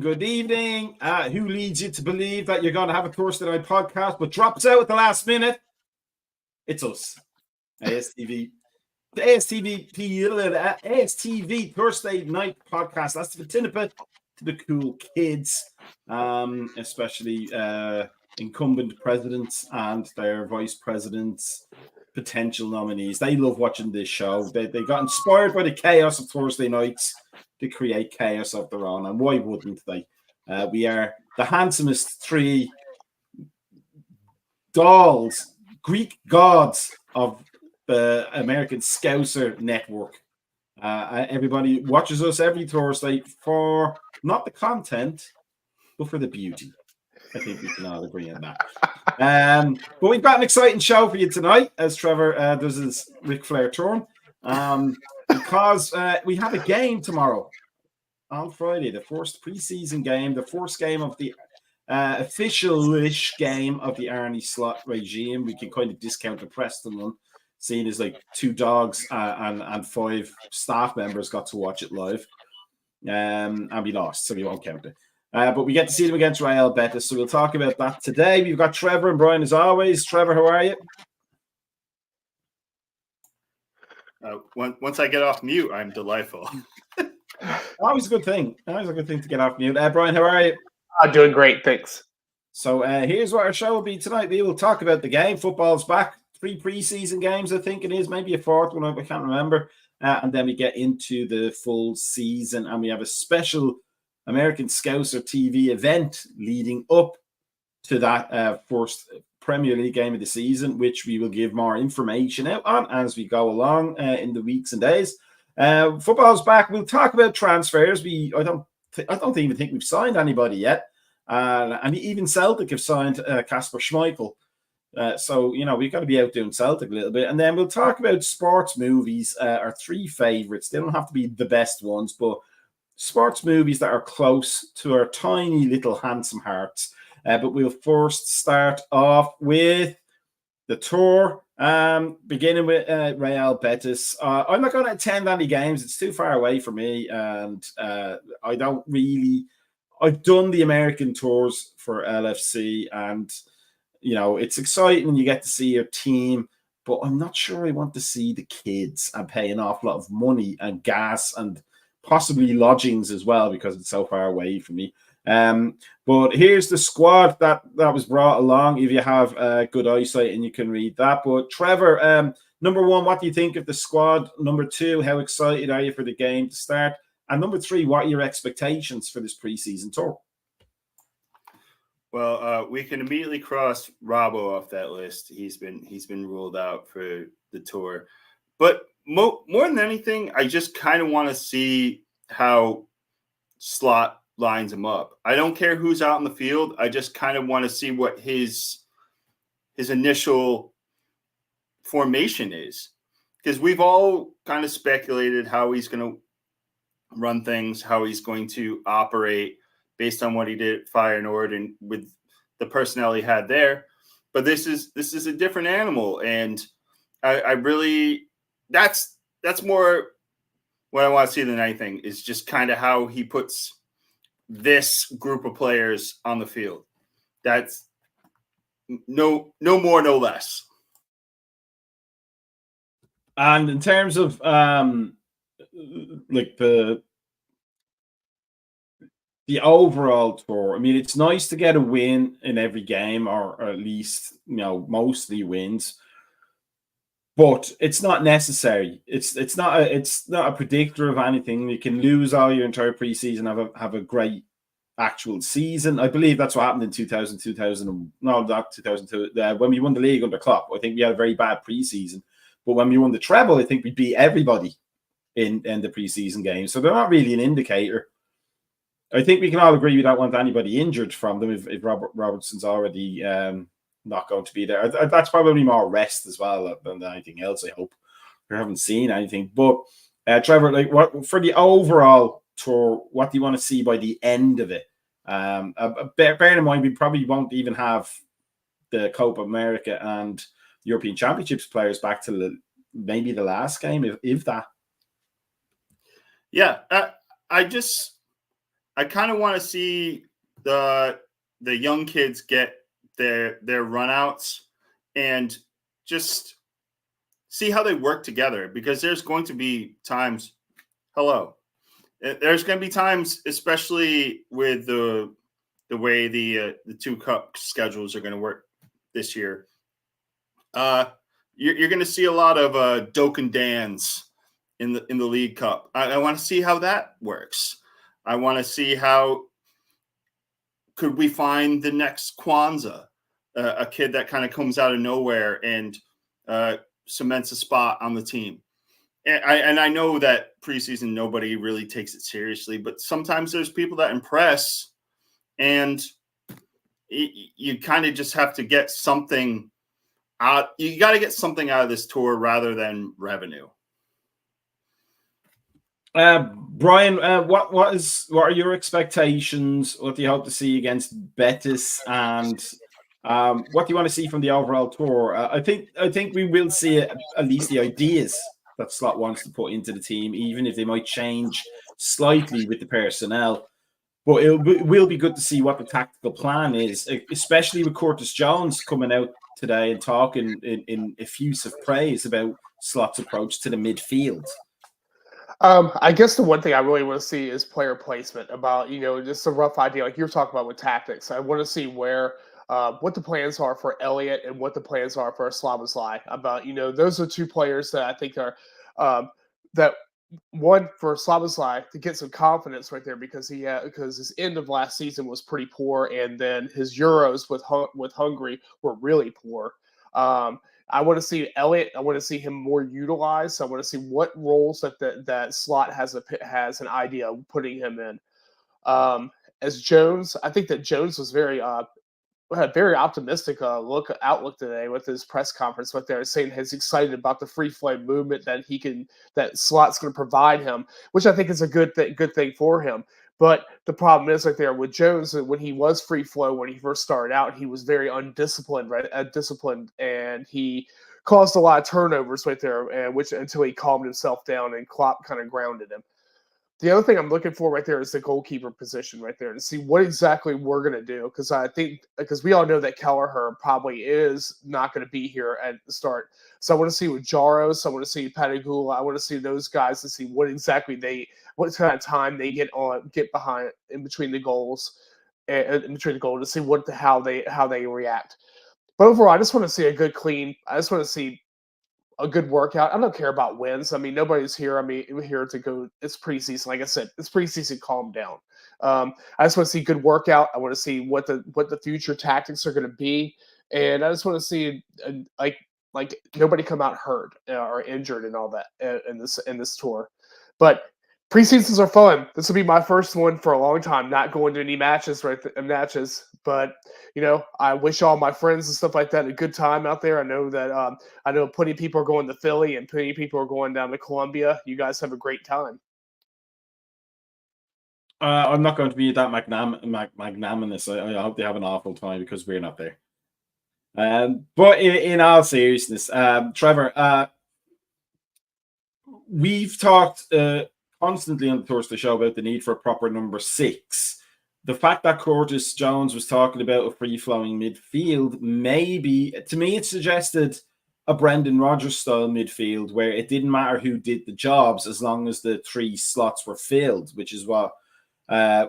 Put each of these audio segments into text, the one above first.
Good evening. Who leads you to believe that you're going to have a Thursday night podcast but drops out at the last minute? It's us, ASTV. The ASTV Thursday night podcast. That's the Tinnipa to the cool kids, especially incumbent presidents and their vice presidents, potential nominees. They love watching this show. They got inspired by the chaos of Thursday nights to create chaos of their own, and why wouldn't they? We are the handsomest three dolls, Greek gods of the American Scouser network. Everybody watches us every Thursday for not the content, but for the beauty. I think we can all agree on that. But we've got an exciting show for you tonight, as Trevor does his Ric Flair turn, because we have a game tomorrow on Friday, the first preseason game, the first game of the official-ish game of the Arnie Slot regime. We can kind of discount the Preston one, seeing as like 2 dogs and 5 staff members got to watch it live. And we lost, so we won't count it. But we get to see them against Real Betis, so we'll talk about that today. We've got Trevor and Brian as always. Trevor, how are you? Once I get off mute, I'm delightful. Always a good thing. Always a good thing to get off mute. Brian, how are you? I'm doing great, thanks. So here's what our show will be tonight. We will talk about the game. Football's back. 3 preseason games, I think it is. Maybe a 4th one, I can't remember. And then we get into the full season, and we have a special American Scouser TV event leading up to that first Premier League game of the season, which we will give more information out on as we go along in the weeks and days. Football's back. We'll talk about transfers. I don't even think we've signed anybody yet, and even Celtic have signed Kasper Schmeichel. So we've got to be out doing Celtic a little bit, and then we'll talk about sports movies. Our 3 favorites. They don't have to be the best ones, but sports movies that are close to our tiny little handsome hearts. But we'll first start off with the tour. Beginning with Real Betis. I'm not going to attend any games. It's too far away for me, and I've done the American tours for LFC, and it's exciting when you get to see your team, but I'm not sure I want to see the kids and pay an awful lot of money and gas and possibly lodgings as well, because it's so far away from me. But here's the squad that was brought along, if you have good eyesight and you can read that. But Trevor, number 1, what do you think of the squad? Number 2, how excited are you for the game to start? And number 3, what are your expectations for this preseason tour? Well, we can immediately cross Robbo off that list. He's been ruled out for the tour. But more than anything, I just kind of want to see how Slot lines him up. I don't care who's out in the field. I just kind of want to see what his initial formation is, because we've all kind of speculated how he's going to run things, how he's going to operate based on what he did at Feyenoord and with the personnel he had there. But this is a different animal, and I really that's more what I want to see than anything, is just kind of how he puts this group of players on the field. That's no more, no less. And in terms of like the overall tour, I mean, it's nice to get a win in every game, or at least mostly wins. But it's not necessary. It's not a predictor of anything. You can lose all your entire preseason, have a great actual season. I believe that's what happened in 2002, when we won the league under Klopp. I think we had a very bad preseason. But when we won the treble, I think we beat everybody in the preseason game. So they're not really an indicator. I think we can all agree we don't want anybody injured from them if Robertson's already not going to be there. That's probably more rest as well than anything else. I hope we haven't seen anything. But Trevor, like, what for the overall tour? What do you want to see by the end of it? Bear in mind, we probably won't even have the Copa America and European Championships players back to maybe the last game, if that. Yeah, I kind of want to see the young kids get their runouts and just see how they work together, because there's going to be times. There's going to be times, especially with the way the two cup schedules are going to work this year. You're going to see a lot of Doak and Dans in the League Cup. I want to see how that works. I want to see how could we find the next Kwanzaa, a kid that kind of comes out of nowhere and cements a spot on the team. And I know that preseason nobody really takes it seriously, but sometimes there's people that impress, and you kind of just have to get something out. You got to get something out of this tour rather than revenue. Brian, what are your expectations? What do you hope to see against Betis, and what do you want to see from the overall tour? I think we will see at least the ideas that Slot wants to put into the team, even if they might change slightly with the personnel. But it will be good to see what the tactical plan is, especially with Curtis Jones coming out today and talking in effusive praise about Slot's approach to the midfield. I guess the one thing I really want to see is player placement, about, just a rough idea, like you're talking about with tactics. I want to see where, what the plans are for Elliott and what the plans are for Szoboszlai. About, those are two players that I think are, that one for Szoboszlai to get some confidence right there, because his end of last season was pretty poor, and then his Euros with Hungary were really poor. I want to see Elliott. I want to see him more utilized. I want to see what roles that Slot has an idea of putting him in. As Jones, I think that Jones was had a very optimistic outlook today with his press conference right there, saying he's excited about the free flow movement that Slot's going to provide him, which I think is a good thing for him. But the problem is right there with Jones, when he was free flow, when he first started out, he was very undisciplined, and he caused a lot of turnovers right there, until he calmed himself down and Klopp kind of grounded him. The other thing I'm looking for right there is the goalkeeper position right there, to see what exactly we're going to do. Because we all know that Kelleher probably is not going to be here at the start. So I want to see with Jaros, I want to see Patagula, I want to see those guys to see what kind of time they get behind in between the goals, to see how they react. But overall, I just want to see I just want to see a good workout. I don't care about wins. I mean, nobody's here. We're here to go. It's preseason. Like I said, it's preseason. Calm down. I just want to see good workout. I want to see what the future tactics are going to be, and I just want to see like nobody come out hurt or injured and all that in this tour. But preseasons are fun. This will be my first one for a long time, not going to any matches, but I wish all my friends and stuff like that a good time out there. I know plenty of people are going to Philly and plenty of people are going down to Columbia. You guys have a great time. I'm not going to be that magnanimous. I hope they have an awful time, because we're not there. But in all seriousness, Trevor, we've talked constantly on the Thursday show about the need for a proper number 6. The fact that Curtis Jones was talking about a free-flowing midfield, maybe, to me, it suggested a Brendan Rodgers style midfield where it didn't matter who did the jobs as long as the 3 slots were filled, which is what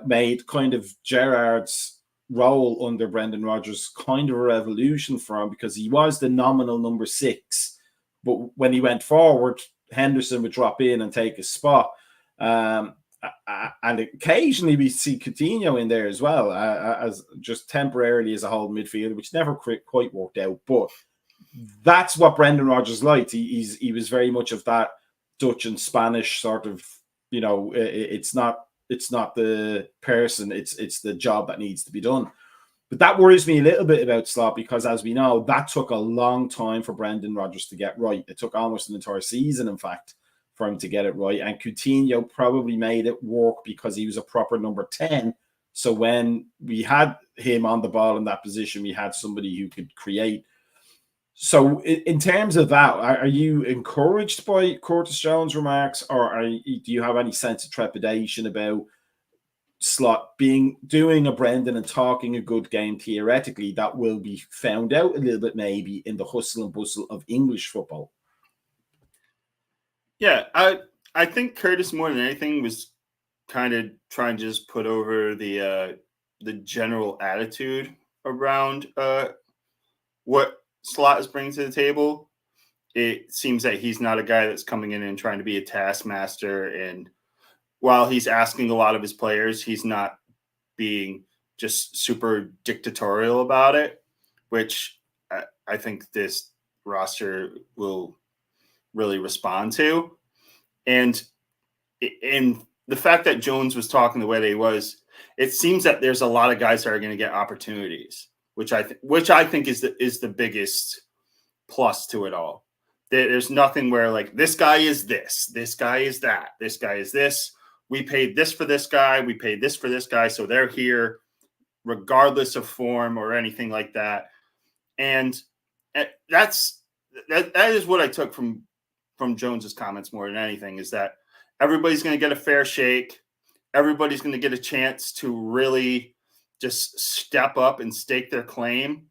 made kind of Gerrard's role under Brendan Rodgers kind of a revolution for him, because he was the nominal number 6. But when he went forward, Henderson would drop in and take a spot. And occasionally we see Coutinho in there as well, as just temporarily as a whole midfielder, which never quite worked out. But that's what Brendan Rodgers liked. He was very much of that Dutch and Spanish sort of, it's not the person, it's the job that needs to be done. But that worries me a little bit about Slot because, as we know, that took a long time for Brendan Rodgers to get right. It took almost an entire season, in fact, for him to get it right. And Coutinho probably made it work because he was a proper number 10. So when we had him on the ball in that position, we had somebody who could create. So in terms of that, are you encouraged by Curtis Jones' remarks, or do you have any sense of trepidation about Slot doing a Brendan and talking a good game theoretically that will be found out a little bit maybe in the hustle and bustle of English football? Yeah, I think Curtis more than anything was kind of trying to just put over the general attitude around what Slot is bringing to the table. It seems that he's not a guy that's coming in and trying to be a taskmaster. And while he's asking a lot of his players, he's not being just super dictatorial about it, which I think this roster will really respond to. And the fact that Jones was talking the way that he was, it seems that there's a lot of guys that are going to get opportunities, which I think is the biggest plus to it all. There's nothing where like this guy is this guy is that, this guy is this. We paid this for this guy, we paid this for this guy, so they're here regardless of form or anything like that. And that is what I took from Jones's comments more than anything, is that everybody's going to get a fair shake. Everybody's going to get a chance to really just step up and stake their claim.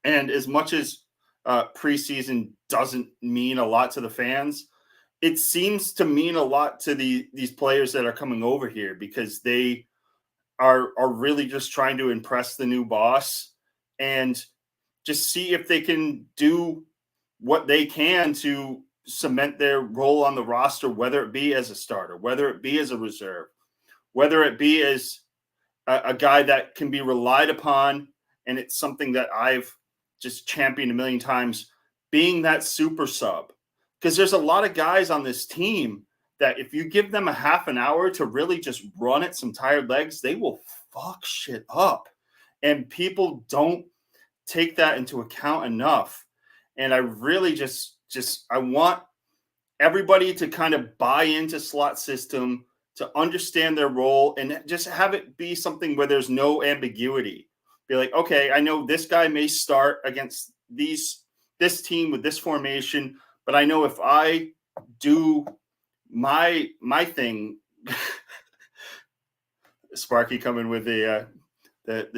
And as much as preseason doesn't mean a lot to the fans, it seems to mean a lot to these players that are coming over here, because they are really just trying to impress the new boss and just see if they can do what they can to cement their role on the roster, whether it be as a starter, whether it be as a reserve, whether it be as a guy that can be relied upon. And it's something that I've just championed a million times, being that super sub. Because there's a lot of guys on this team that if you give them a half an hour to really just run at some tired legs, they will fuck shit up. And people don't take that into account enough. And I really just I want everybody to kind of buy into Slot system, to understand their role, and just have it be something where there's no ambiguity. Be like, okay, I know this guy may start against this team with this formation, but I know if I do my thing, Sparky coming with the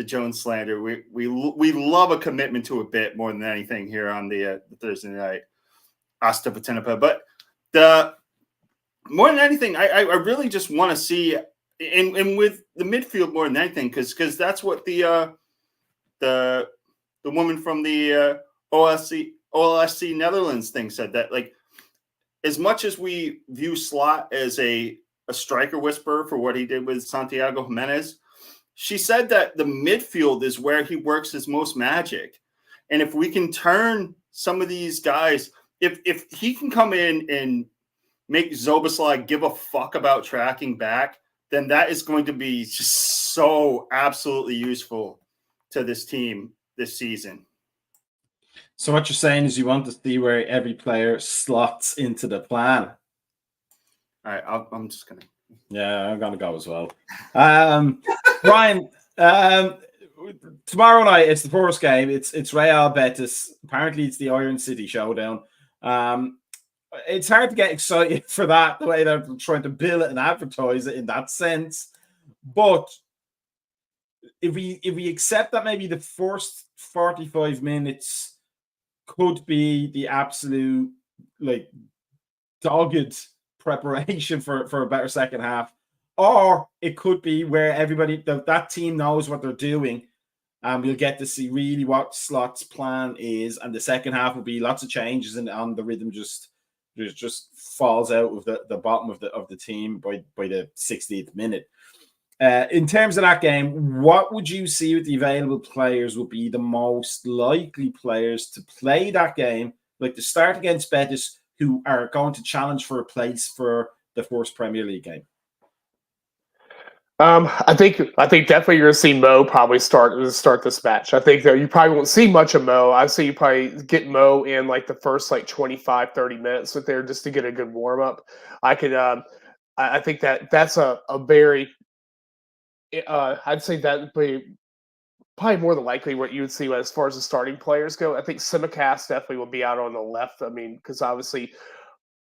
Jones slander. We love a commitment to a bit more than anything here on the Thursday night ASTV. But more than anything, I really just want to see, and with the midfield more than anything, because that's what the woman from the OLSC Netherlands thing said, that like, as much as we view Slot as a striker whisperer for what he did with Santiago Jimenez, she said that the midfield is where he works his most magic. And if we can turn some of these guys, if he can come in and make Zoboslai give a fuck about tracking back, then that is going to be just so absolutely useful to this team this season. So what you're saying is you want to see where every player slots into the plan. All right, I'm just going to. Yeah, I'm going to go as well. Brian, tomorrow night, it's the first game. It's Real Betis. Apparently, it's the Iron City showdown. It's hard to get excited for that, the way they're trying to bill it and advertise it in that sense. But if we accept that maybe the first 45 minutes could be the absolute like dogged preparation for a better second half, or it could be where everybody that team knows what they're doing, and we'll get to see really what Slot's plan is, and the second half will be lots of changes, and on the rhythm just falls out of the bottom of the team by the 60th minute. In terms of that game, what would you see with the available players would be the most likely players to play that game, like to start against Betis, who are going to challenge for a place for the first Premier League game? I think definitely you're gonna see Mo probably start this match. I think that you probably won't see much of Mo. I see you probably get Mo in like the first like 25, 30 minutes with there just to get a good warm up. I could I think that's a very I'd say that would be probably more than likely what you would see as far as the starting players go. I think Simicast definitely will be out on the left. I mean, because obviously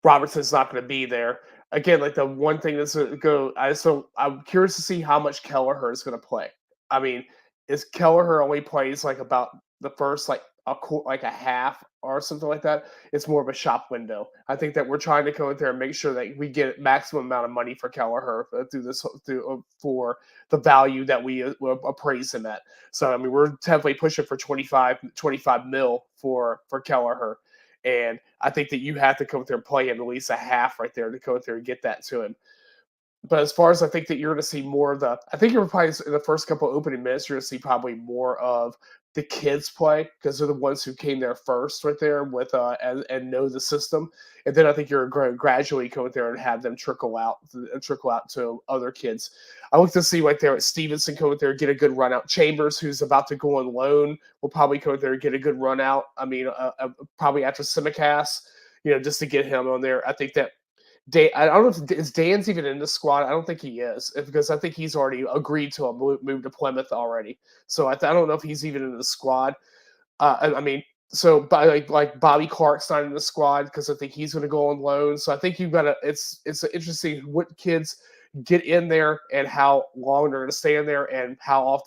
Robertson's not going to be there. Again, like the one thing that's going to go, I'm curious to see how much Kelleher is going to play. I mean, is Kelleher only plays like about the first like like a half or something like that? It's more of a shop window. I think that we're trying to go in there and make sure that we get maximum amount of money for Kelleher for the value that we appraise him at. So I mean, we're definitely pushing for 25 mil for Kelleher. And I think that you have to come there and play him at least a half right there to go there and get that to him. But as far as I think that you're going to see more of I think you're probably in the first couple of opening minutes, you're going to see probably more of the kids play because they're the ones who came there first right there with and know the system. And then I think you're going to gradually go there and have them trickle out to other kids. I look to see right there at Stevenson go there, get a good run out. Chambers, who's about to go on loan, will probably go there and get a good run out. I mean, probably after Simicast, just to get him on there. I think that I don't know if is Dan's even in the squad. I don't think he is because I think he's already agreed to a move to Plymouth already. So I don't know if he's even in the squad. I mean, so by like Bobby Clark's not in the squad because I think he's going to go on loan. So I think you've got to. It's interesting what kids get in there and how long they're going to stay in there and how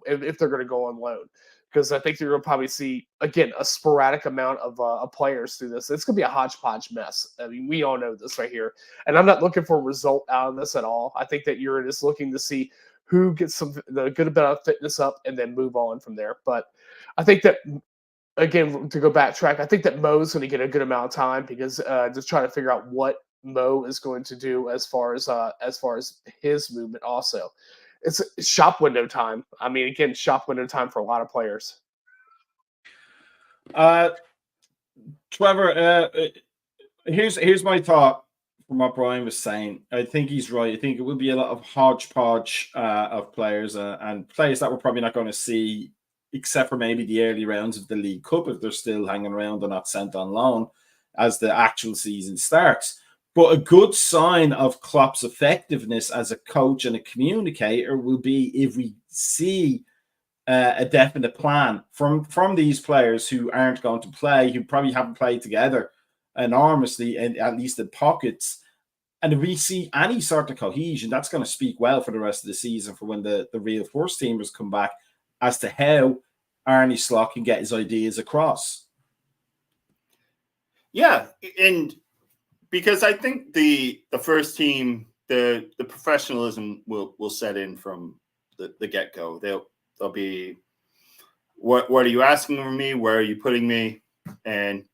if they're going to go on loan. Because I think you're going to probably see, again, a sporadic amount of players through this. It's going to be a hodgepodge mess. I mean, we all know this right here. And I'm not looking for a result out of this at all. I think that you're just looking to see who gets the good amount of fitness up and then move on from there. But I think that, again, to go backtrack, I think that Mo's going to get a good amount of time because just trying to figure out what Mo is going to do as far as his movement also. It's shop window time. I mean, again, shop window time for a lot of players. Trevor, here's my thought from what Brian was saying. I think he's right. I think it will be a lot of hodgepodge of players and players that we're probably not going to see, except for maybe the early rounds of the League Cup if they're still hanging around or not sent on loan as the actual season starts. But a good sign of Klopp's effectiveness as a coach and a communicator will be if we see a definite plan from these players who aren't going to play, who probably haven't played together enormously, and at least in pockets. And if we see any sort of cohesion, that's going to speak well for the rest of the season for when the real first teamers come back as to how Arne Slot can get his ideas across. Yeah, and because I think the first team, the professionalism will set in from the get-go. They'll be, what are you asking of me? Where are you putting me? And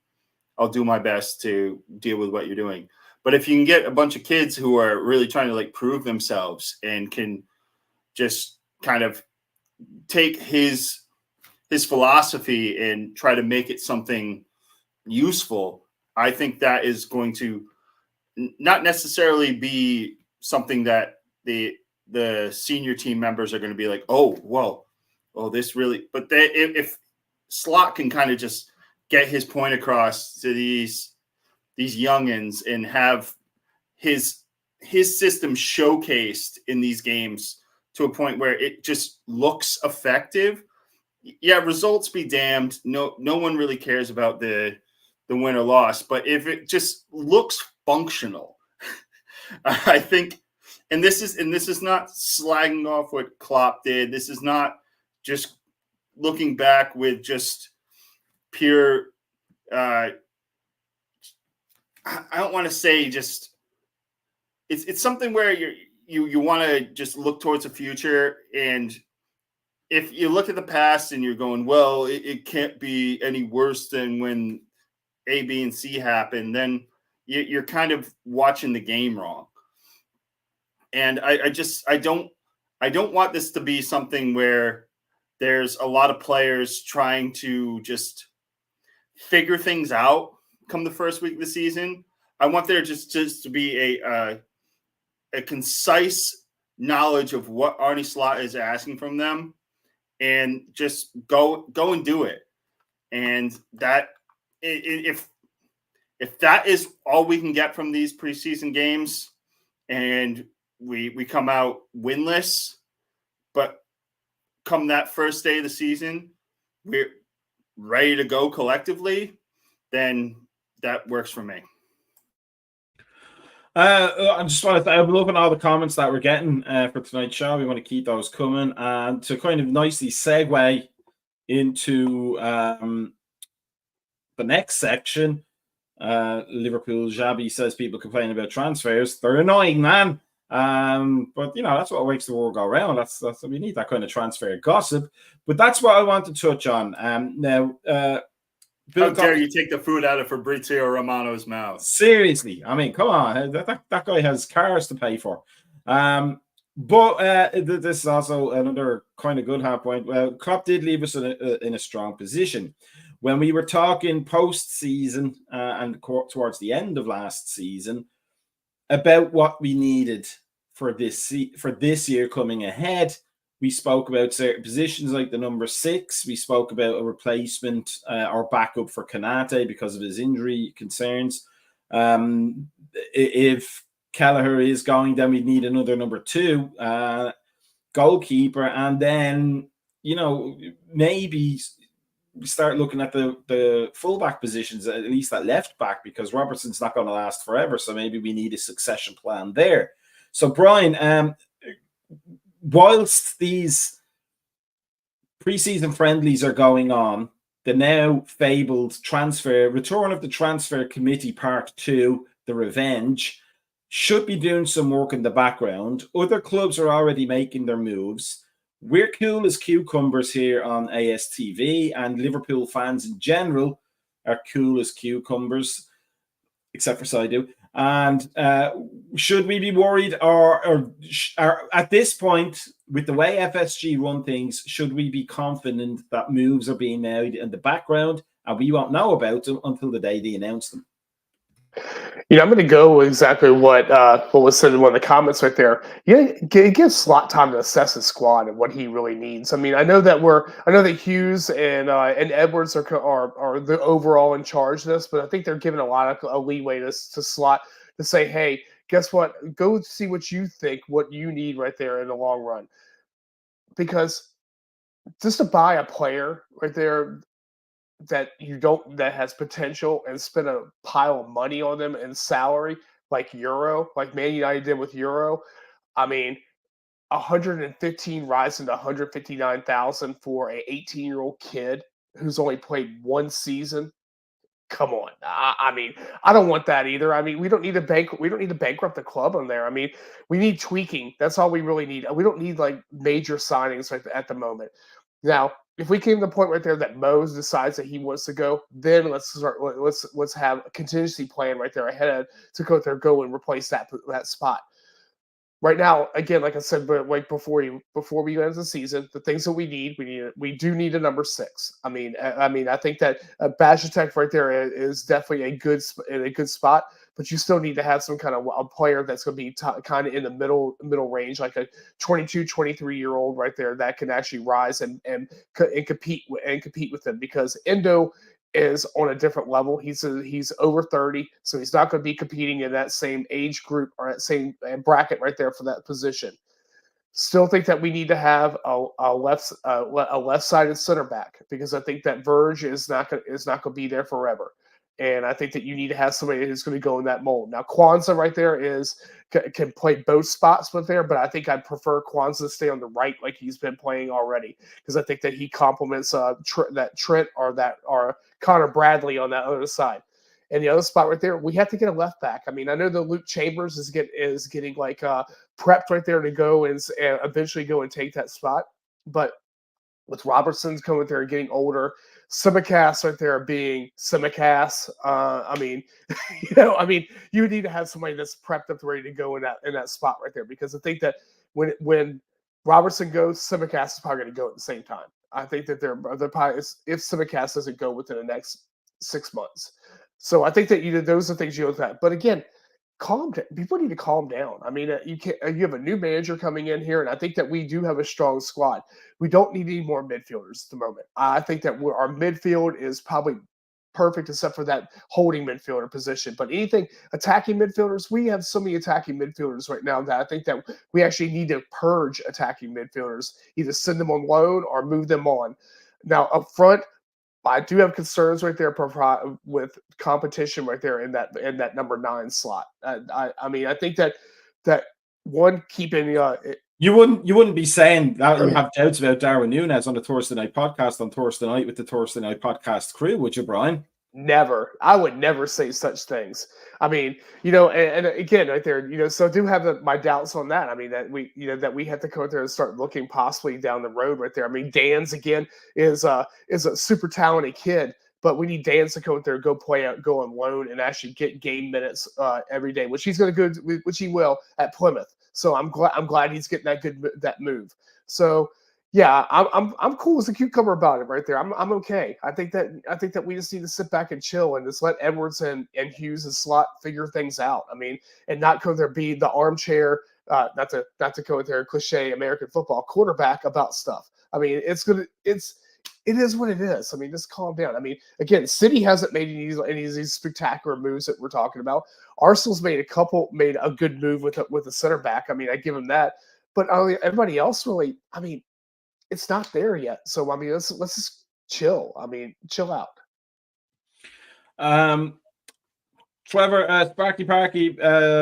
I'll do my best to deal with what you're doing. But if you can get a bunch of kids who are really trying to like prove themselves and can just kind of take his philosophy and try to make it something useful, I think that is going to not necessarily be something that the senior team members are going to be like, this really. But if Slot can kind of just get his point across to these youngins and have his system showcased in these games to a point where it just looks effective. Yeah, results be damned. No one really cares about the win or loss, but if it just looks functional, I think, and this is not slagging off what Klopp did. This is not just looking back with just pure. I don't want to say just. It's something where you want to just look towards the future, and if you look at the past and you're going, well, it can't be any worse than when A, B, and C happen, then you're kind of watching the game wrong. And I don't want this to be something where there's a lot of players trying to just figure things out come the first week of the season. I want there just to be a concise knowledge of what Arne Slot is asking from them, and just go and do it. And that if that is all we can get from these preseason games, and we come out winless, but come that first day of the season, we're ready to go collectively, then that works for me. I just want to. I'm looking at all the comments that we're getting for tonight's show. We want to keep those coming, and to kind of nicely segue into the next section. Liverpool Xabi says people complain about transfers. They're annoying, man. But that's what makes the world go round. That's we need that kind of transfer gossip. But that's what I want to touch on. Now, how dare you take the food out of Fabrizio Romano's mouth? Seriously, I mean, come on, that guy has cars to pay for. But this is also another kind of good half point. Well, Klopp did leave us in a strong position. When we were talking post-season and towards the end of last season about what we needed for this year coming ahead, we spoke about certain positions like the number 6. We spoke about a replacement or backup for Konate because of his injury concerns. If Kelleher is going, then we need another number 2 goalkeeper, and then maybe start looking at the fullback positions, at least at left back, because Robertson's not going to last forever. So maybe we need a succession plan there. So Brian, whilst these preseason friendlies are going on, the now fabled return of the transfer committee part 2, the revenge, should be doing some work in the background. Other clubs are already making their moves. We're cool as cucumbers here on ASTV, and Liverpool fans in general are cool as cucumbers, except for Saidu. And should we be worried, or at this point, with the way FSG run things, should we be confident that moves are being made in the background and we won't know about them until the day they announce them? I'm going to go exactly what was said in one of the comments right there. It gives Slot time to assess his squad and what he really needs. I mean, I know that Hughes and Edwards are the overall in charge of this, but I think they're giving a lot of leeway to Slot to say, hey, guess what? Go see what you think, what you need right there in the long run. Because just to buy a player right there that has potential and spend a pile of money on them in salary, like Man United did with Euro. I mean, 115 rising to 159,000 for a 18-year-old kid who's only played one season. Come on. I mean, I don't want that either. I mean, we don't need to bankrupt the club on there. I mean, we need tweaking. That's all we really need. We don't need like major signings at the moment. Now, if we came to the point right there that Mose decides that he wants to go, then let's have a contingency plan right there ahead to go and replace that spot. Right now, again, like I said, but like before we end the season, the things that we do need a number 6. I mean, I think that Bajcetic right there is definitely in a good spot, but you still need to have some kind of a player that's going to be kind of in the middle range, like a 22, 23-year-old right there that can actually rise and compete with them, because Endo is on a different level. He's over 30, so he's not going to be competing in that same age group or that same bracket right there for that position. Still think that we need to have a left-sided center back, because I think that Verge is not going to be there forever. And I think that you need to have somebody who's going to go in that mold. Now, Kwanzaa right there can play both spots with there, but I think I'd prefer Kwanzaa to stay on the right like he's been playing already, because I think that he complements that Trent or Connor Bradley on that other side. And the other spot right there, we have to get a left back. I mean, I know that Luke Chambers is getting like prepped right there to go and eventually go and take that spot, but with Robertson's coming there and getting older, Simicast right there being Simicast. I mean, you need to have somebody that's prepped up ready to go in that spot right there, because I think that when Robertson goes, Simicast is probably going to go at the same time. I think that they're probably, if Simicast doesn't go within the next 6 months. So I think that those are things you look at. But again, calm down. People need to calm down. I mean, you have a new manager coming in here, and I think that we do have a strong squad. We don't need any more midfielders at the moment. I think that our midfield is probably perfect except for that holding midfielder position. But anything attacking midfielders, we have so many attacking midfielders right now that I think that we actually need to purge attacking midfielders, either send them on loan or move them on. Now, up front, I do have concerns right there with competition right there in that number 9 slot. I mean, I think that one keeping You wouldn't be saying that you have doubts about Darwin Núñez on the Thursday night podcast on Thursday night with the Thursday night podcast crew, would you, Brian? Never. I would never say such things. I mean, and again, right there, so I do have my doubts on that. I mean, that we have to go out there and start looking possibly down the road right there. I mean, Dan's again is a super talented kid, but we need Dan's to go out there, go on loan, and actually get game minutes every day, which he's going to go, which he will at Plymouth. So I'm glad he's getting that move. So. Yeah, I'm cool as a cucumber about it right there. I'm okay. I think that we just need to sit back and chill and just let Edwards and Hughes and Slot figure things out. I mean, and not go there be the armchair, not to go there cliche American football quarterback about stuff. I mean, it is what it is. I mean, just calm down. I mean, again, City hasn't made any of these spectacular moves that we're talking about. Arsenal's made a good move with a center back. I mean, I give them that. But everybody else really, I mean, it's not there yet. So I mean, let's just chill. I mean, chill out. Trevor Sparky Parky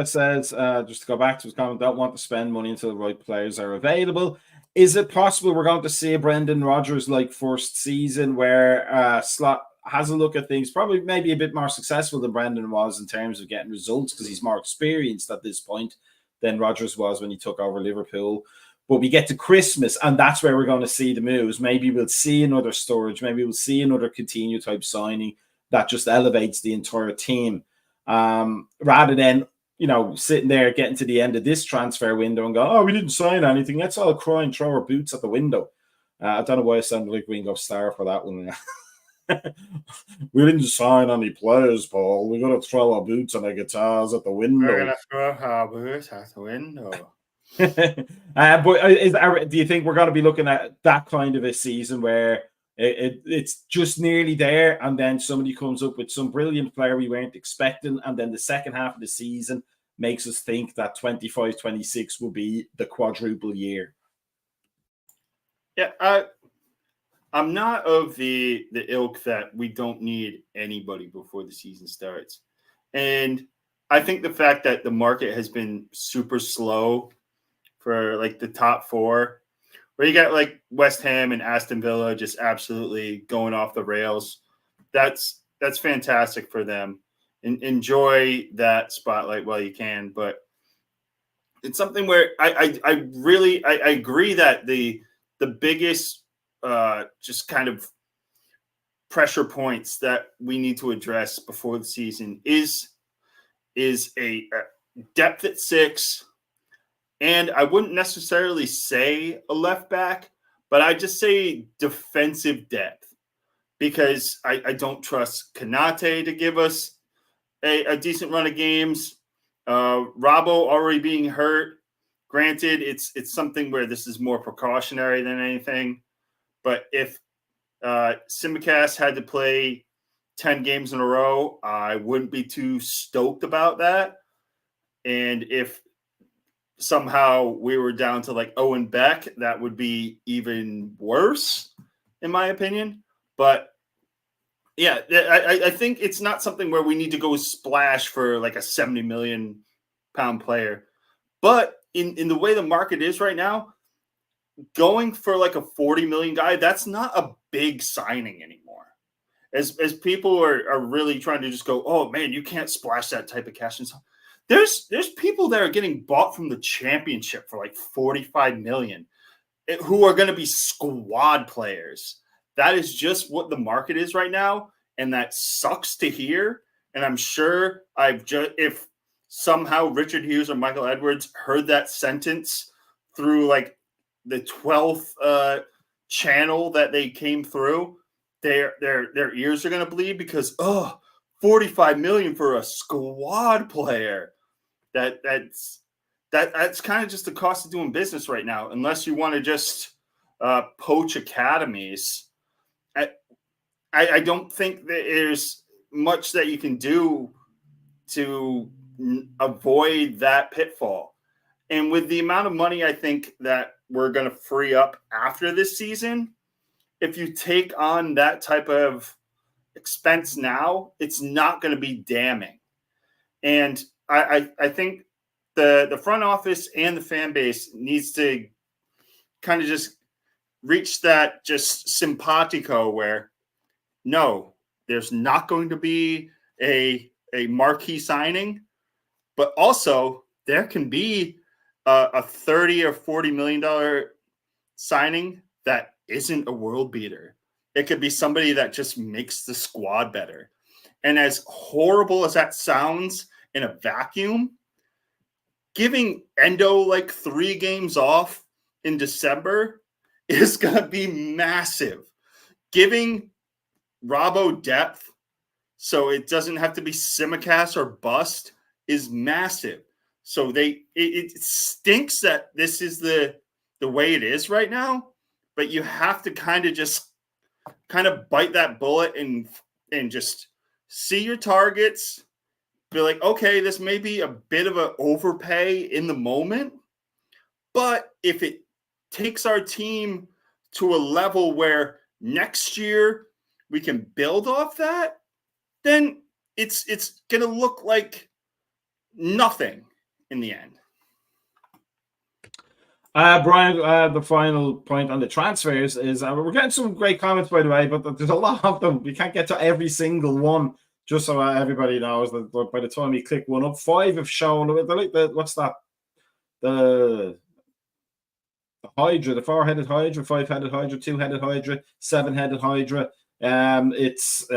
says, just to go back to his comment, don't want to spend money until the right players are available. Is it possible we're going to see a Brendan Rodgers like first season where Slot has a look at things, probably maybe a bit more successful than Brendan was in terms of getting results because he's more experienced at this point than Rodgers was when he took over Liverpool. But we get to Christmas, and that's where we're going to see the moves. Maybe we'll see another Sturridge. Maybe we'll see another Coutinho type signing that just elevates the entire team. Rather than, sitting there getting to the end of this transfer window and go, oh, we didn't sign anything. Let's all cry and throw our boots at the window. I don't know why I sounded like Ringo Starr for that one. We didn't sign any players, Paul. We're going to throw our boots and our guitars at the window. We're going to throw our boots at the window. But do you think we're going to be looking at that kind of a season where it's just nearly there and then somebody comes up with some brilliant player we weren't expecting and then the second half of the season makes us think that 25-26 will be the quadruple year? Yeah, I'm not of the ilk that we don't need anybody before the season starts. And I think the fact that the market has been super slow for like the top four, where you got like West Ham and Aston Villa just absolutely going off the rails. That's fantastic for them. Enjoy that spotlight while you can. But it's something where I agree that the biggest just kind of pressure points that we need to address before the season is a depth at 6. And I wouldn't necessarily say a left back, but I just say defensive depth because I don't trust Konate to give us a decent run of games. Robbo already being hurt. Granted, it's something where this is more precautionary than anything. But if Tsimikas had to play 10 games in a row, I wouldn't be too stoked about that. And if somehow we were down to like Owen Beck, that would be even worse, in my opinion. But yeah, I think it's not something where we need to go splash for like a 70 million pound player. But in the way the market is right now, going for like a 40 million guy, that's not a big signing anymore. As people are really trying to just go, oh man, you can't splash that type of cash. And so there's people that are getting bought from the Championship for like 45 million who are going to be squad players. That is just what the market is right now. And that sucks to hear. And I'm sure if somehow Richard Hughes or Michael Edwards heard that sentence through like the 12th channel that they came through, their ears are going to bleed because, 45 million for a squad player. That's kind of just the cost of doing business right now, unless you want to just poach academies. I don't think that there's much that you can do to avoid that pitfall. And with the amount of money I think that we're going to free up after this season, if you take on that type of expense now, it's not going to be damning. And I think the front office and the fan base needs to kind of just reach that just simpatico where, no, there's not going to be a marquee signing, but also there can be a $30 or $40 million signing that isn't a world beater. It could be somebody that just makes the squad better. And as horrible as that sounds in a vacuum, giving Endo like 3 games off in December is going to be massive. Giving Robbo depth so it doesn't have to be simulcast or bust is massive. So it stinks that this is the way it is right now, but you have to kind of bite that bullet and just see your targets, be like, okay, this may be a bit of an overpay in the moment, but if it takes our team to a level where next year we can build off that, then it's going to look like nothing in the end. Brian, the final point on the transfers is we're getting some great comments, by the way, but there's a lot of them. We can't get to every single one, just so everybody knows that by the time we click one up, 5 have shown. They're like what's that? The Hydra, the 4-headed Hydra, 5-headed Hydra, 2-headed Hydra, 7-headed Hydra. It's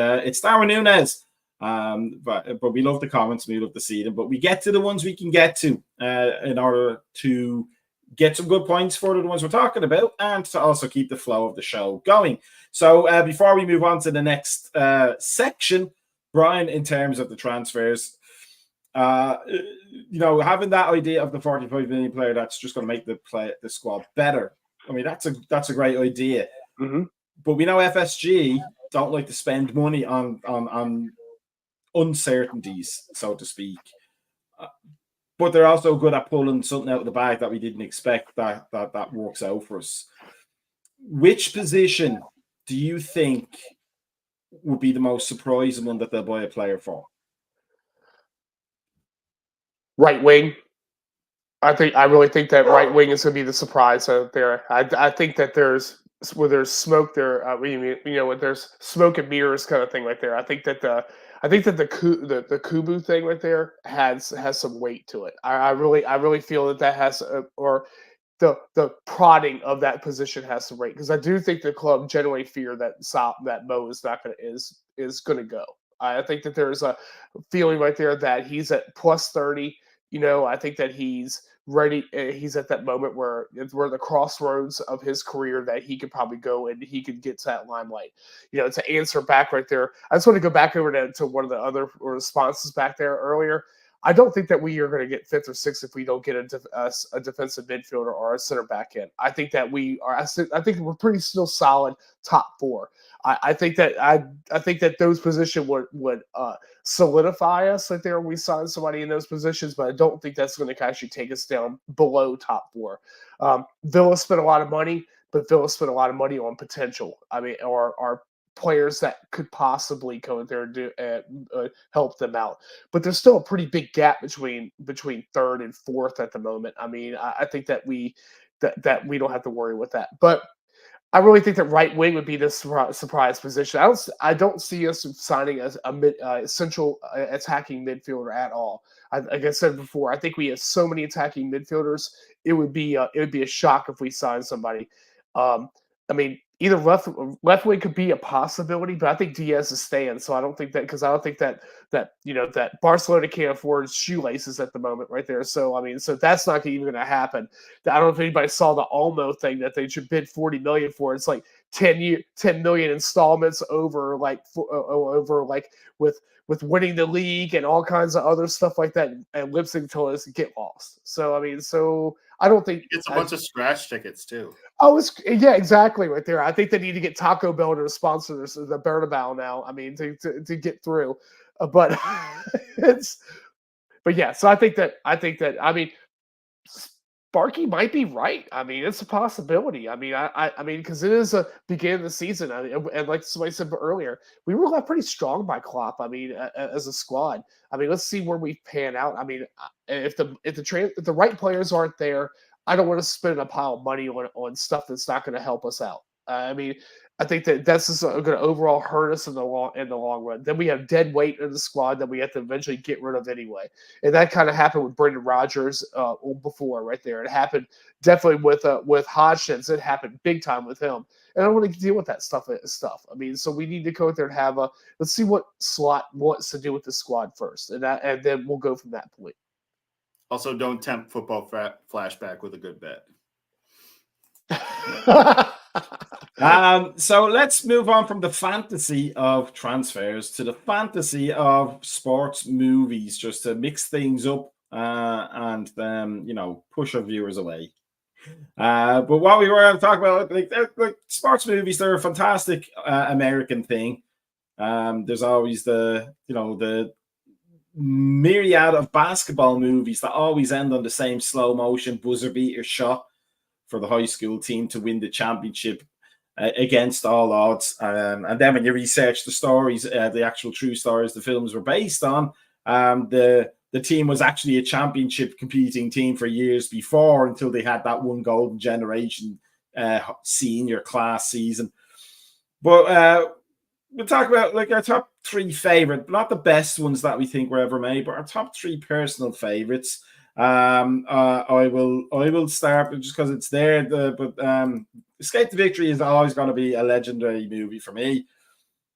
Darwin Núñez. But we love the comments, we love to see them. But we get to the ones we can get to in order to get some good points for the ones we're talking about, and to also keep the flow of the show going. So before we move on to the next section, Brian, in terms of the transfers, having that idea of the 45 million player that's just going to make the squad better. I mean, that's a great idea. Mm-hmm. But we know FSG don't like to spend money on uncertainties, so to speak. But they're also good at pulling something out of the bag that we didn't expect that works out for us. Which position do you think would be the most surprising one that they'll buy a player for? Right wing. I really think that right wing is going to be the surprise out there. I think that where there's smoke there, when there's smoke and mirrors kind of thing right there. I think that the Kubu thing right there has some weight to it. I really feel that has or the prodding of that position has some weight, because I do think the club generally fear that Mo is not is going to go. I think that there's a feeling right there that he's at plus 30. I think that he's ready. He's at that moment where we're the crossroads of his career that he could probably go and he could get to that limelight. To answer back right there, I just want to go back over to one of the other responses back there earlier. I don't think that we are going to get 5th or 6th if we don't get a defensive midfielder or a center back in. I think that we are. I think we're pretty still solid top 4. I think that those positions would solidify us right there when we sign somebody in those positions, but I don't think that's going to actually take us down below top 4. Villa spent a lot of money, but Villa spent a lot of money on potential. I mean, or players that could possibly go in there and do help them out. But there's still a pretty big gap between 3rd and 4th at the moment. I mean, I think that we don't have to worry with that. But I really think that right wing would be the surprise position. I don't see us signing as a central attacking midfielder at all. Like I said before, I think we have so many attacking midfielders. It would be a shock if we sign somebody. I mean, either left wing could be a possibility, but I think Diaz is staying. So I don't think that Barcelona can't afford shoelaces at the moment right there. So I mean, so that's not even going to happen. I don't know if anybody saw the Olmo thing that they should bid $40 million for. It's like 10 million installments over with winning the league and all kinds of other stuff like that, and lip sync till it get lost. So I mean, I don't think it's a bunch of scratch tickets too. Oh, yeah, exactly, right there. I think they need to get Taco Bell to sponsor the Bernabeu now. I mean, to get through, but yeah. So I think that I mean, Sparky might be right. I mean, it's a possibility. I mean, I mean, because it is a beginning of the season, and like somebody said earlier, we were left pretty strong by Klopp. I mean, as a squad. I mean, let's see where we pan out. I mean, if the right players aren't there, I don't want to spend a pile of money on stuff that's not going to help us out. I mean, I think that's just going to overall hurt us in the long run. Then we have dead weight in the squad that we have to eventually get rid of anyway, and that kind of happened with Brendan Rodgers before, right there. It happened definitely with Hodgkins. It happened big time with him, and I don't want to deal with that stuff. I mean, so we need to go out there and have let's see what Slot wants to do with the squad first, and then we'll go from that point. Also, don't tempt football flashback with a good bet. So let's move on from the fantasy of transfers to the fantasy of sports movies, just to mix things up and push our viewers away. But what we were going to talk about, like sports movies, they're a fantastic American thing. There's always the myriad of basketball movies that always end on the same slow motion buzzer beater shot for the high school team to win the championship against all odds. And then when you research the stories, the actual true stories the films were based on, the team was actually a championship competing team for years before, until they had that one golden generation senior class season. But we'll talk about like our top 3 favorite, not the best ones that we think were ever made, but our top 3 personal favorites. I will start just because it's there. But Escape to Victory is always going to be a legendary movie for me.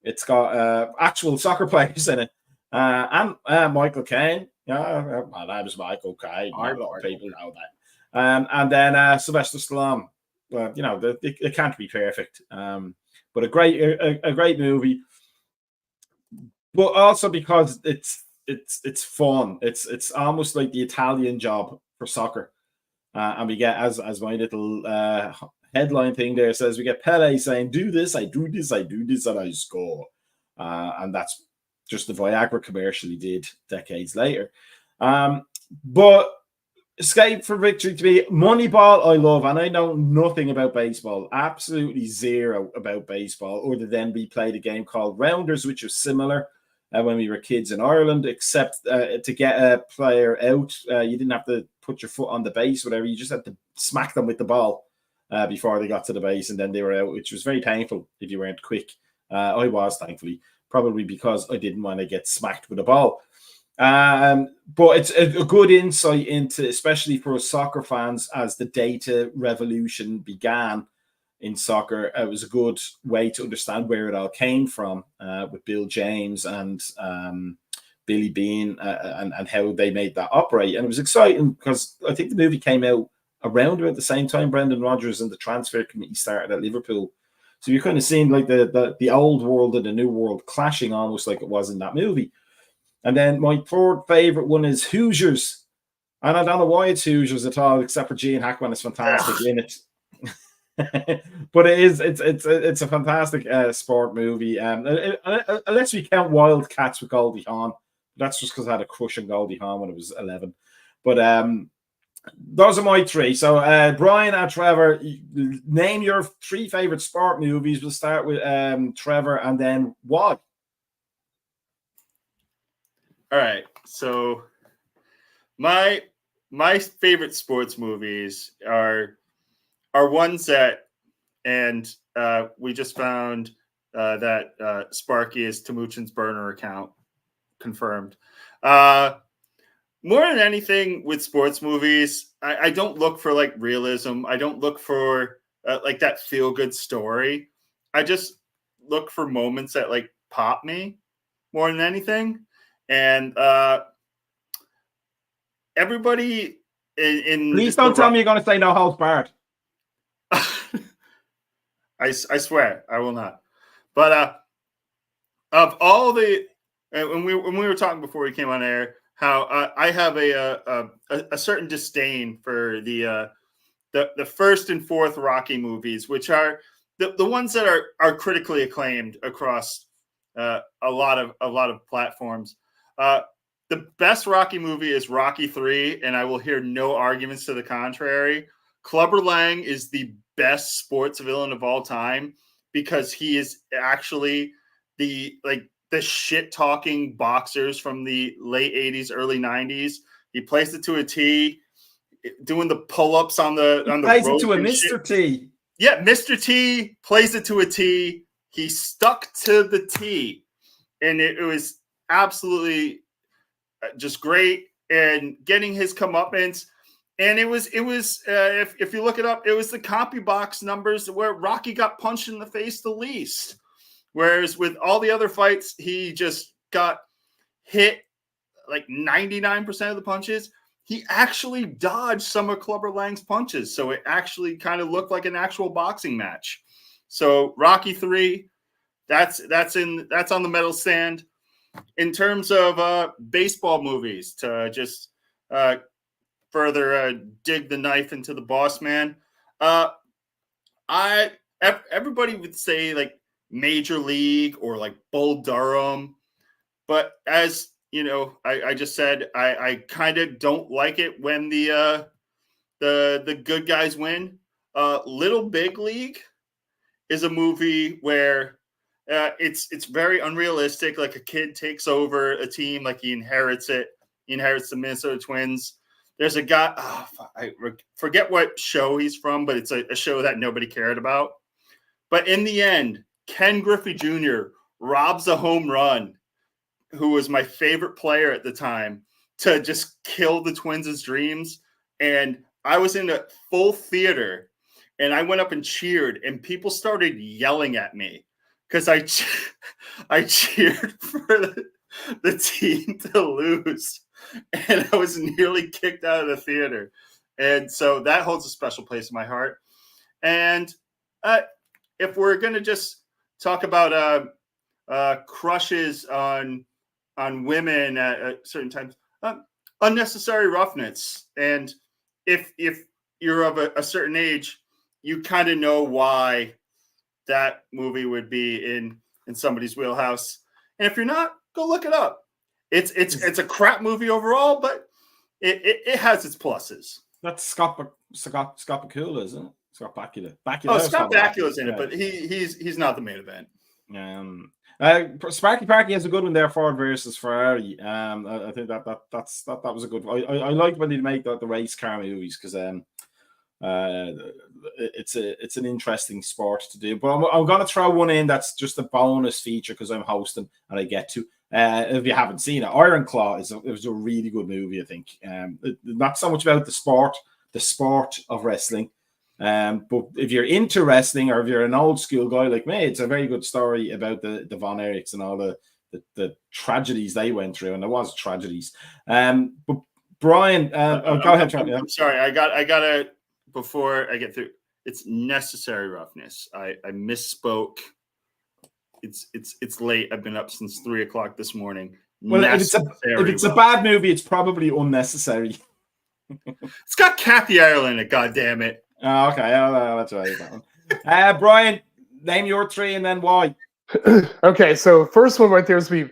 It's got actual soccer players in it, and Michael Caine. Yeah, my name is Michael Caine. A lot of people know that. And then Sylvester Stallone. Well, it can't be perfect. But a great movie. But also because it's fun. It's almost like the Italian Job for soccer. And we get, as my little headline thing there says, we get Pele saying, "Do this, I do this, I do this, and I score." And that's just the Viagra commercial he did decades later. But Escape for Victory to me, Moneyball I love, and I know nothing about baseball, absolutely zero about baseball, other than we played a game called Rounders, which was similar when we were kids in Ireland, except to get a player out, you didn't have to put your foot on the base, whatever, you just had to smack them with the ball before they got to the base, and then they were out, which was very painful if you weren't quick. I was, thankfully, probably because I didn't want to get smacked with a ball. But it's a good insight into, especially for soccer fans, as the data revolution began in soccer. It was a good way to understand where it all came from with Bill James and Billy Bean and how they made that operate. And it was exciting because I think the movie came out around about the same time Brendan Rodgers and the transfer committee started at Liverpool. So you're kind of seeing like the old world and the new world clashing almost like it was in that movie. And then my 4th favorite one is Hoosiers. And I don't know why it's Hoosiers at all, except for Gene Hackman is fantastic in it. But it's a fantastic sport movie. Unless we count Wildcats with Goldie Hawn. That's just because I had a crush on Goldie Hawn when I was 11. But those are my 3. So Brian and Trevor, name your 3 favorite sport movies. We'll start with Trevor, and then why. All right, so my favorite sports movies are ones that, and we just found that Sparky is Timuchin's burner account, confirmed. More than anything with sports movies, I don't look for like realism. I don't look for like that feel good story. I just look for moments that like pop me more than anything. And everybody in please don't tell me you're going to say No Holds Barred. I swear I will not. But of all the when we were talking before we came on air, how I have a certain disdain for the first and fourth Rocky movies, which are the ones that are critically acclaimed across a lot of platforms. The best Rocky movie is Rocky 3, and I will hear no arguments to the contrary. Clubber Lang is the best sports villain of all time because he is actually the shit talking boxers from the late 80s, early 90s. He plays it to a T, doing the pull-ups on the plays rope it to a Mr. Mr. T. Yeah, Mr. T plays it to a T. He stuck to the T, and it was absolutely just great. And getting his comeuppance, and it was if you look it up, it was the CompuBox numbers where Rocky got punched in the face the least. Whereas with all the other fights, he just got hit like 99% of the punches. He actually dodged some of Clubber Lang's punches, so it actually kind of looked like an actual boxing match. So Rocky 3, that's on the medal stand. In terms of baseball movies, to just further dig the knife into the boss man, everybody would say like Major League or like Bull Durham, but as you know, I just said I kind of don't like it when the good guys win. Little Big League is a movie where it's very unrealistic. Like a kid takes over a team, like he inherits it. He inherits the Minnesota Twins. There's a guy, I forget what show he's from, but it's a show that nobody cared about. But in the end, Ken Griffey Jr. robs a home run, who was my favorite player at the time, to just kill the Twins' dreams. And I was in a full theater, and I went up and cheered, and people started yelling at me because I cheered for the team to lose, and I was nearly kicked out of the theater. And so that holds a special place in my heart. And if we're going to just talk about crushes on women at certain times, Unnecessary Roughness. And if you're of a certain age, you kind of know why that movie would be in somebody's wheelhouse. And if you're not, go look it up. It's a crap movie overall, but it has its pluses. That's Scott Bakula, isn't it? Scott Bakula. Scott Bakula's in it, but he's not the main event. Sparky Parky has a good one there, Ford versus Ferrari. I think that was a good one. I like when they make the race car movies because it's an interesting sport to do. But I'm going to throw one in that's just a bonus feature because I'm hosting and I get to. If you haven't seen it, Iron Claw it was a really good movie. I think not so much about the sport of wrestling. But if you're into wrestling or if you're an old school guy like me, it's a very good story about the Von Erichs and all the tragedies they went through, and there was tragedies. But Brian, go ahead. I'm sorry, I gotta before I get through. It's Necessary Roughness. I misspoke. It's late. I've been up since 3:00 this morning. Well, if it's a bad movie, it's probably unnecessary. It's got Kathy Ireland. God damn it. Oh, okay, that's right. That one. Brian, name your three and then why. Okay, so first one right there is I'm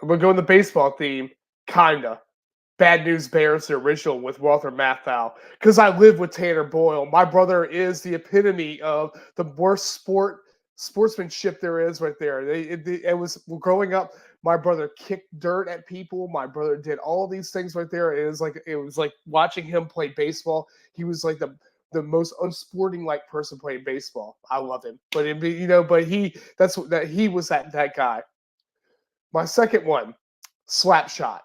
gonna go in the baseball theme. Kinda. Bad News Bears, the original with Walter Matthau. Because I live with Tanner Boyle. My brother is the epitome of the worst sportsmanship there is right there. It was growing up. My brother kicked dirt at people. My brother did all these things right there. It was like watching him play baseball. He was like the most unsporting like person playing baseball. I love him, but he was that guy. My second one, Slapshot.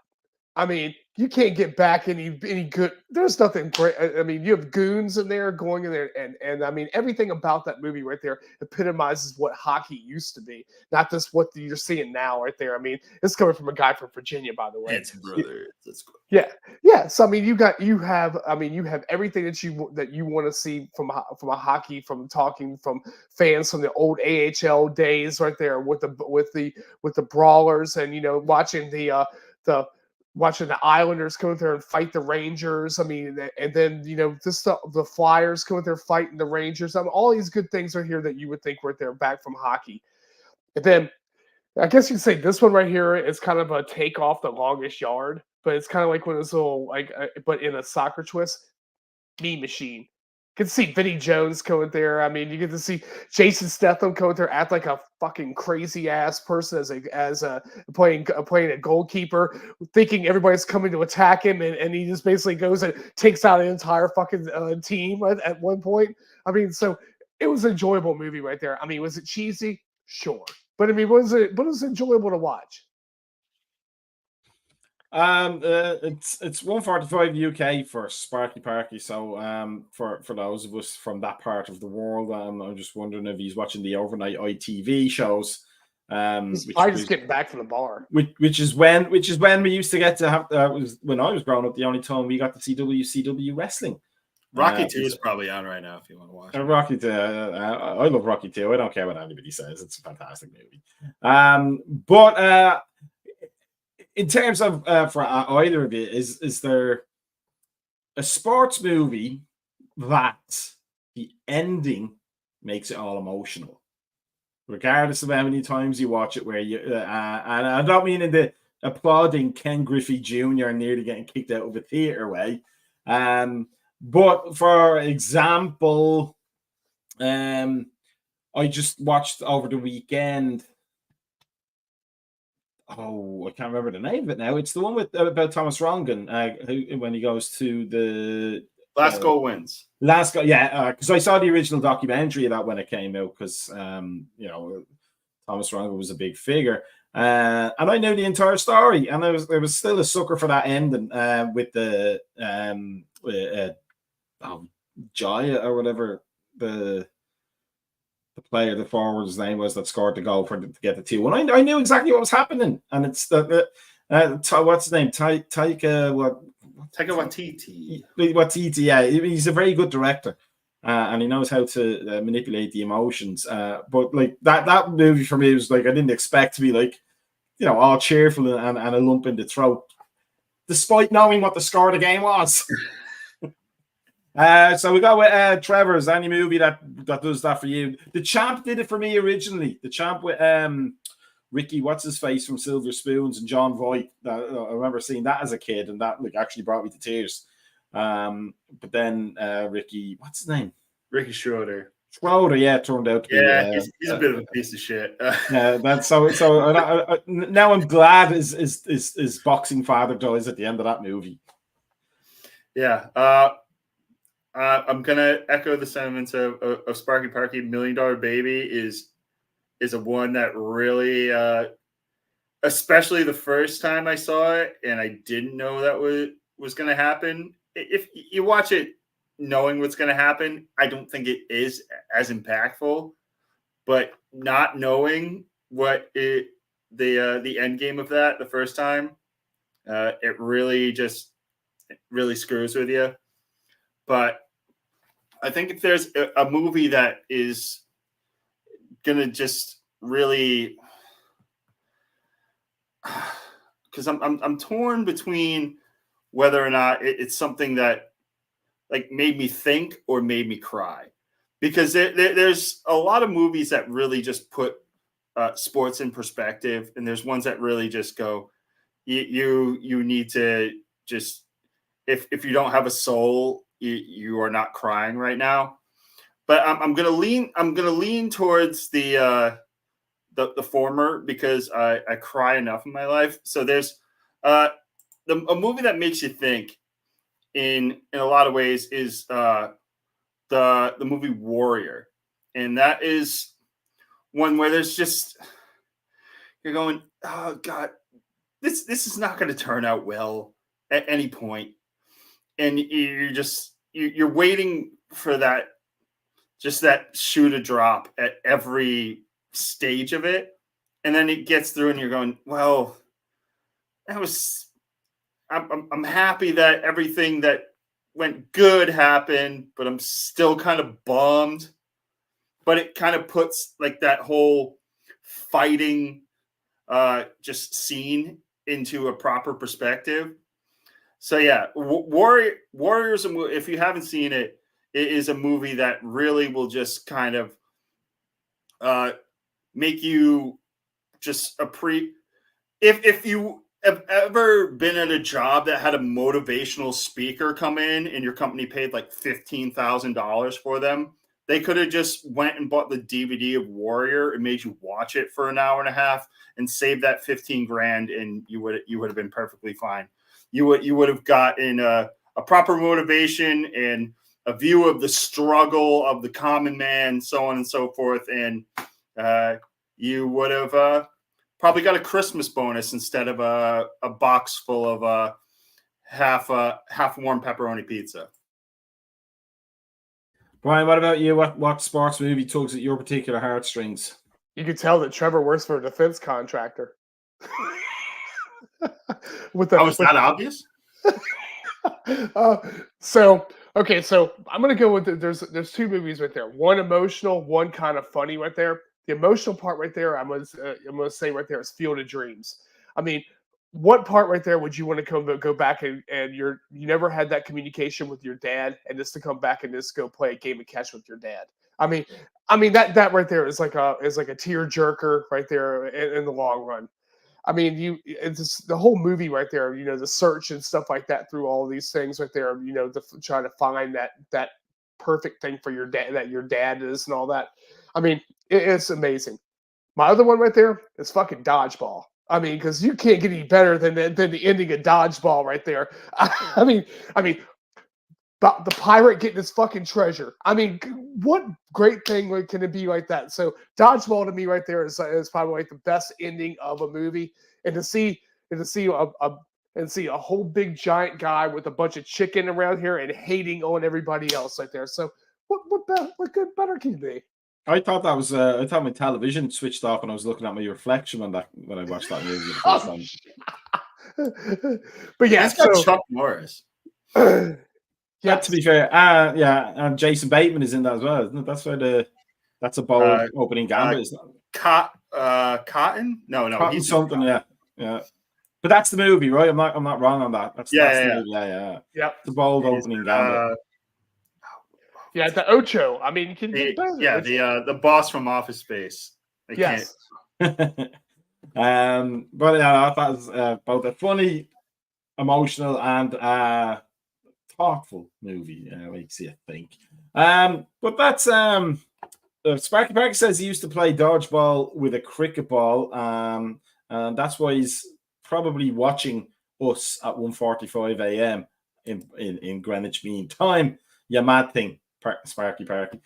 I mean, you can't get back any good. There's nothing great. I mean, you have goons in there going in there, and I mean, everything about that movie right there epitomizes what hockey used to be, not just what you're seeing now right there. I mean, it's coming from a guy from Virginia, by the way. It's brother. That's cool. Yeah. So I mean, you have everything that you want to see from a hockey, from talking from fans from the old AHL days right there with the brawlers, and watching watching the Islanders go there and fight the Rangers. I mean, and then the Flyers go there fighting the Rangers. I mean, all these good things are here that you would think right there back from hockey. And then I guess you could say this one right here is kind of a take off The Longest Yard, but it's kind of like one of those little but in a soccer twist. Mean Machine. You get to see Vinnie Jones going there. I mean, you get to see Jason Statham going there, act like a fucking crazy ass person as playing a goalkeeper, thinking everybody's coming to attack him, and he just basically goes and takes out an entire fucking team at one point. I mean, so it was an enjoyable movie right there. I mean, was it cheesy? Sure, but I mean, was it enjoyable to watch? It's 1:45 UK for Sparky Parky. So for those of us from that part of the world, I'm just wondering if he's watching the overnight ITV shows. He's probably just getting back from the bar. Which is when we used to get to have. Was when I was growing up, the only time we got to see WCW wrestling. Rocky 2 is probably on right now if you want to watch it. Rocky 2. I love Rocky 2. I don't care what anybody says. It's a fantastic movie. But in terms of for either of you, is there a sports movie that the ending makes it all emotional, regardless of how many times you watch it? Where you and I don't mean in the applauding Ken Griffey Jr. nearly getting kicked out of a theater way, but for example, I just watched over the weekend. Oh, I can't remember the name of it now. It's the one with about Thomas Rongan, when he goes to the Last Goal Wins. Last Goal, yeah. Because I saw the original documentary of that when it came out. Because Thomas Rongan was a big figure, and I knew the entire story. And I was still a sucker for that ending with the Jaya or whatever the player, the forward's name was that scored the goal to get the 2-1. I knew exactly what was happening, and it's what's his name? Taika Waititi. Waititi, yeah, he's a very good director, and he knows how to manipulate the emotions. But like that movie for me was like I didn't expect to be like all cheerful and a lump in the throat, despite knowing what the score of the game was. So we got with Trevor's any movie that does that for you. The Champ did it for me originally. The Champ with Ricky, what's his face from Silver Spoons, and John Voight. I remember seeing that as a kid, and that actually brought me to tears. But then Ricky, what's his name? Ricky Schroeder. Yeah, turned out to be. He's a bit of a piece of shit. That's so. Now I'm glad his boxing father dies at the end of that movie. Yeah. I'm gonna echo the sentiments of Sparky Parky. $1 Million Baby is a one that really, especially the first time I saw it, and I didn't know that was going to happen. If you watch it knowing what's going to happen, I don't think it is as impactful. But not knowing what the end game of that the first time, it really screws with you. But I think if there's a movie that is gonna just really, because I'm torn between whether or not it's something that like made me think or made me cry, because there's a lot of movies that really just put sports in perspective, and there's ones that really just go, you need to just, if you don't have a soul, you are not crying right now. But I'm gonna lean towards the former, because I cry enough in my life. So there's a movie that makes you think in a lot of ways is the movie Warrior, and that is one where there's just, you're going, oh God, this is not going to turn out well at any point, and you're waiting for that shoe to drop at every stage of it, and then it gets through, and you're going, well, that was. I'm happy that everything that went good happened, but I'm still kind of bummed. But it kind of puts like that whole fighting just scene into a proper perspective. So yeah, Warriors, if you haven't seen it, it is a movie that really will just kind of make you just if you have ever been at a job that had a motivational speaker come in and your company paid like $15,000 for them, they could have just went and bought the DVD of Warrior and made you watch it for an hour and a half and saved that 15 grand, and you would have been perfectly fine. You would have gotten a proper motivation and a view of the struggle of the common man, so on and so forth, and you would have probably got a Christmas bonus instead of a box full of half warm pepperoni pizza. Brian, what about you? What sports movie tugs at your particular heartstrings? You could tell that Trevor works for a defense contractor. That obvious? So I'm gonna go with there's two movies right there. One emotional, one kind of funny right there. The emotional part right there, I'm gonna say right there is Field of Dreams. I mean, what part right there would you want to go back and you never had that communication with your dad, and just to come back and just go play a game of catch with your dad? I mean that right there is like a tear jerker right there in the long run. I mean, it's just the whole movie right there, the search and stuff like that through all these things right there, trying to find that perfect thing for your dad, that your dad is, and all that. I mean, it's amazing. My other one right there is fucking Dodgeball. I mean, because you can't get any better than the ending of Dodgeball right there. I mean, the pirate getting his fucking treasure. I mean, what great thing can it be like that? So Dodgeball to me right there is probably like the best ending of a movie, and to see a whole big giant guy with a bunch of chicken around here and hating on everybody else right there. So what good better can it be? I thought that was I thought my television switched off and I was looking at my reflection on that when I watched that movie the first time. But yeah, it's got Chuck Norris. Yeah, to be fair, and Jason Bateman is in that as well, isn't it? That's a bold opening gambit, isn't it? Cotton? No, Cotton he's something, yeah. But that's the movie, right? I'm not wrong on that. That's the movie. Yeah. It's a bold opening gambit. Yeah, the Ocho. I mean, you can get better. Yeah, the boss from Office Space. Yes. But I thought it was both a funny, emotional, and thoughtful movie. Makes you think. But that's Sparky Park says he used to play dodgeball with a cricket ball, and that's why he's probably watching us at 1:45 a.m. in Greenwich Mean Time. Yeah, mad thing, Sparky Parky.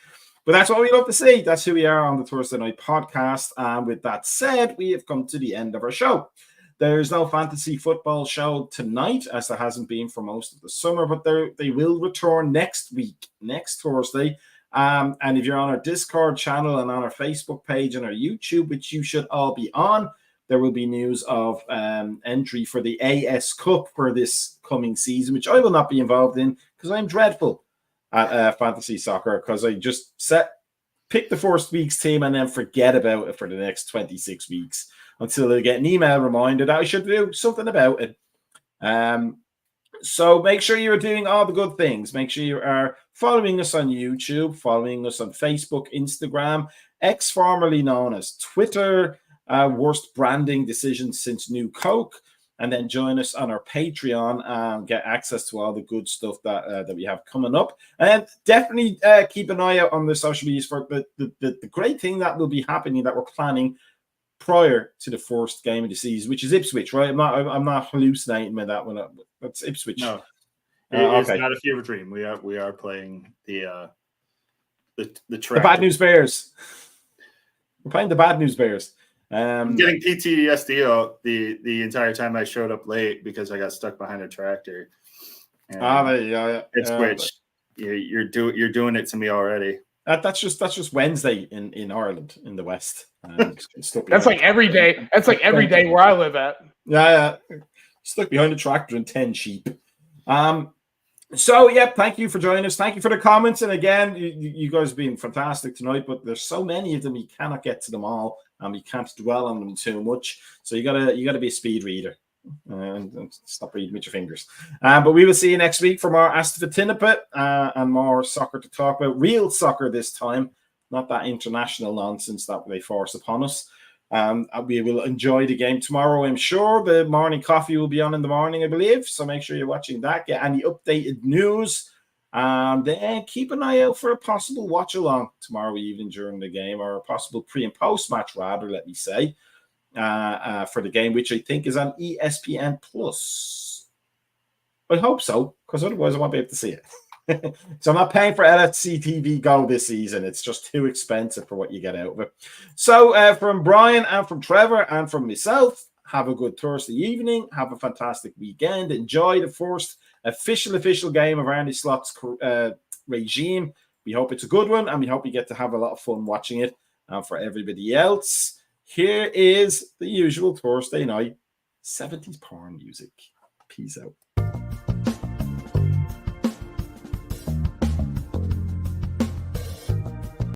But that's what we love to see. That's who we are on the Thursday Night Podcast. And with that said, we have come to the end of our show. There's no fantasy football show tonight, as there hasn't been for most of the summer, but they will return next week, next Thursday. And if you're on our Discord channel and on our Facebook page and our YouTube, which you should all be on, there will be news of entry for the AS Cup for this coming season, which I will not be involved in because I'm dreadful at fantasy soccer, because I just pick the first week's team and then forget about it for the next 26 weeks until I get an email reminder that I should do something about it. So make sure you're doing all the good things. Make sure you are following us on YouTube, following us on Facebook, Instagram, X formerly known as Twitter, worst branding decisions since New Coke, and then join us on our Patreon and get access to all the good stuff that we have coming up. And definitely keep an eye out on the social medias for the great thing that will be happening that we're planning prior to the first game of the season, which is Ipswich, right? I'm not hallucinating with that one. That's Ipswich. No, it's not a fever dream. We are playing the Bad News Bears. We're playing the Bad News Bears. I'm getting PTSD the entire time I showed up late because I got stuck behind a tractor. There you go. It's which you're doing it to me already. That's just Wednesday in Ireland in the West. That's like every day. That's like every day where I live at. Yeah. Stuck behind a tractor and 10 sheep. So, yeah, thank you for joining us. Thank you for the comments. And again, you guys have been fantastic tonight, but there's so many of them, you cannot get to them all, and we can't dwell on them too much. So you gotta be a speed reader and stop reading with your fingers. But we will see you next week for more ASTV and more soccer to talk about. Real soccer this time, not that international nonsense that they force upon us. We will enjoy the game tomorrow, I'm sure. The morning coffee will be on in the morning, I believe. So make sure you're watching that. Get any updated news. And then keep an eye out for a possible watch-along tomorrow evening during the game, or a possible pre- and post-match, rather, let me say, for the game, which I think is on ESPN+. I hope so, because otherwise I won't be able to see it. So I'm not paying for ASTV Go this season. It's just too expensive for what you get out of it. So from Brian and from Trevor and from myself, have a good Thursday evening. Have a fantastic weekend. Enjoy the first official game of Randy Slott's regime. We hope it's a good one, and we hope you get to have a lot of fun watching it. And for everybody else, here is the usual Thursday night 70s porn music. Peace out.